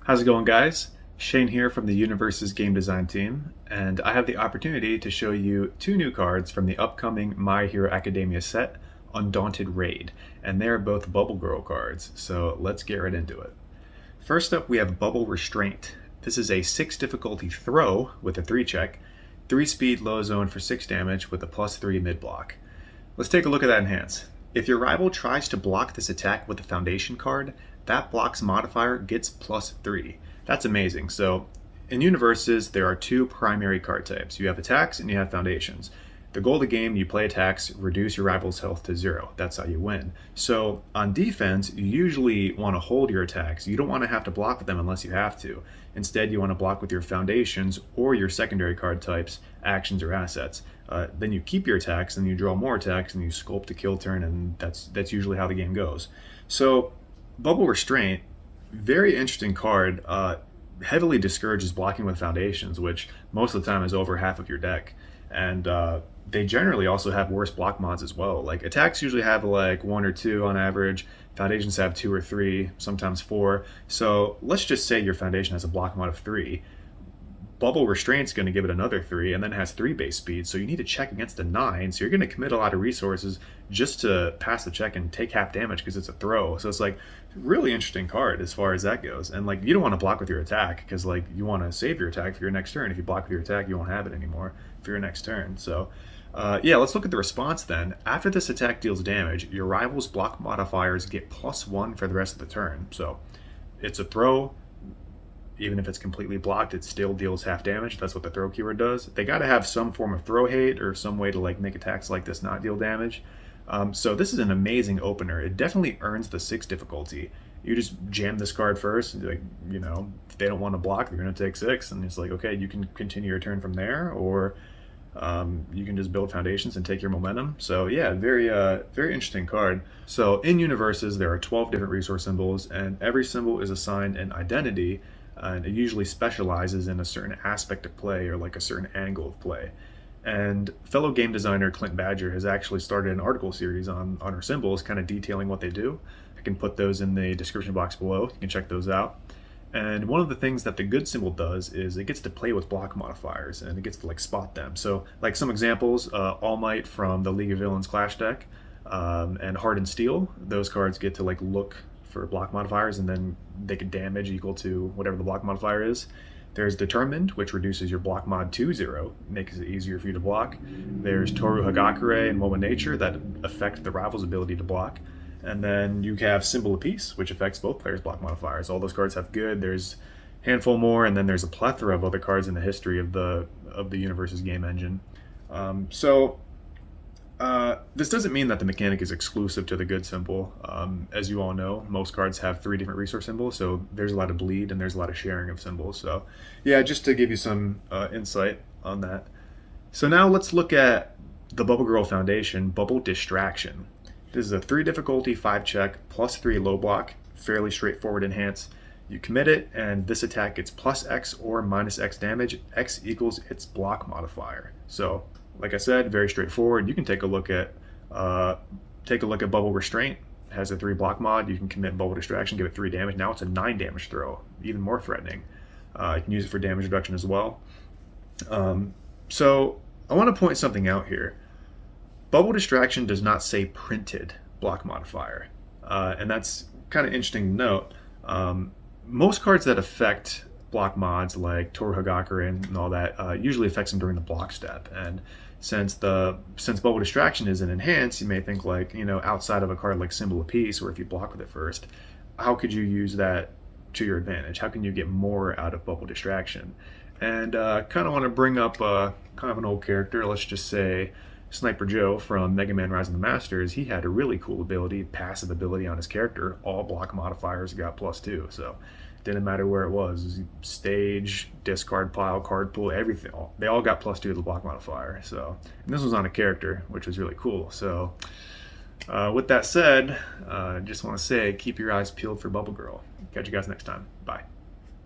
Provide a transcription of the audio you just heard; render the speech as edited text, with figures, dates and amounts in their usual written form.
How's it going, guys? Shane here from the UniVersus game design team, and I have the opportunity to show you two new cards from the upcoming My Hero Academia set, Undaunted Raid, and they're both Bubble Girl cards, so let's get right into it. First up, we have Bubble Restraint. This is a 6 difficulty throw with a 3 check, 3 speed low zone for 6 damage with a +3 mid block. Let's take a look at that enhance. If your rival tries to block this attack with a foundation card, that block's modifier gets +3. That's amazing. So in UniVersus, there are two primary card types. You have attacks and you have foundations. The goal of the game, you play attacks, reduce your rival's health to 0. That's how you win. So on defense, you usually want to hold your attacks. You don't want to have to block with them unless you have to. Instead, you want to block with your foundations or your secondary card types, actions or assets. Then you keep your attacks and you draw more attacks and you sculpt a kill turn, and that's usually how the game goes. So Bubble Restraint, very interesting card. Heavily discourages blocking with foundations, which most of the time is over half of your deck. And they generally also have worse block mods as well. Like attacks usually have like 1 or 2 on average. Foundations have 2 or 3, sometimes 4. So let's just say your foundation has a block mod of 3. Bubble Restraint's going to give it another 3, and then it has 3 base speed, so you need to check against a 9, so you're going to commit a lot of resources just to pass the check and take half damage because it's a throw. So it's like really interesting card as far as that goes. And like you don't want to block with your attack because like you want to save your attack for your next turn. If you block with your attack, you won't have it anymore for your next turn. So yeah, let's look at the response then. After this attack deals damage, your rival's block modifiers get +1 for the rest of the turn. So it's a throw. Even if it's completely blocked, it still deals half damage. That's what the throw keyword does. They got to have some form of throw hate or some way to like make attacks like this not deal damage. So this is an amazing opener. It definitely earns the 6 difficulty. You just jam this card first, and like, you know, if they don't want to block, they're going to take 6, and it's like, okay, you can continue your turn from there, or you can just build foundations and take your momentum. So yeah, very interesting card. So in UniVersus, there are 12 different resource symbols, and every symbol is assigned an identity. And it usually specializes in a certain aspect of play or like a certain angle of play. And fellow game designer Clint has actually started an article series on our symbols, kind of detailing what they do. I can put those in the description box below. You can check those out. And one of the things that the good symbol does is it gets to play with block modifiers and it gets to like spot them. So like some examples, All Might from the League of Villains Clash deck, and Hardened Steel, those cards get to like look for block modifiers, and then they can damage equal to whatever the block modifier is. There's Determined, which reduces your block mod to 0, makes it easier for you to block. There's Toru Hagakure and Momo Nature that affect the rival's ability to block. And then you have Symbol of Peace, which affects both players' block modifiers. All those cards have good. There's a handful more, and then there's a plethora of other cards in the history of the UniVersus game engine. This doesn't mean that the mechanic is exclusive to the good symbol. As you all know, most cards have 3 different resource symbols, so there's a lot of bleed and there's a lot of sharing of symbols. So yeah, just to give you some insight on that. So now let's look at the Bubble Girl Foundation, Bubble Distraction. This is a 3 difficulty, 5 check, +3 low block, fairly straightforward enhance. You commit it, and this attack gets +X or -X damage. X equals its block modifier. So like I said, very straightforward. You can take a look at Bubble Restraint. It has a 3 block mod. You can commit Bubble Distraction, give it 3 damage. Now it's a 9 damage throw, even more threatening. You can use it for damage reduction as well. So I want to point something out here. Bubble Distraction does not say printed block modifier, and that's kind of interesting to note. Most cards that affect block mods like Toru Hagakure and all that usually affects them during the block step. And since Bubble Distraction is an enhance, you may think like, you know, outside of a card like Symbol of Peace, or if you block with it first, how could you use that to your advantage? How can you get more out of Bubble Distraction? And kind of want to bring up kind of an old character. Let's just say Sniper Joe from Mega Man Rise of the Masters. He had a really cool ability, passive ability on his character. All block modifiers got +2, so didn't matter where it was, stage, discard pile, card pool, everything. They all got +2 to the block modifier. So, and this was on a character, which was really cool. So with that said, just want to say, keep your eyes peeled for Bubble Girl. Catch you guys next time. Bye.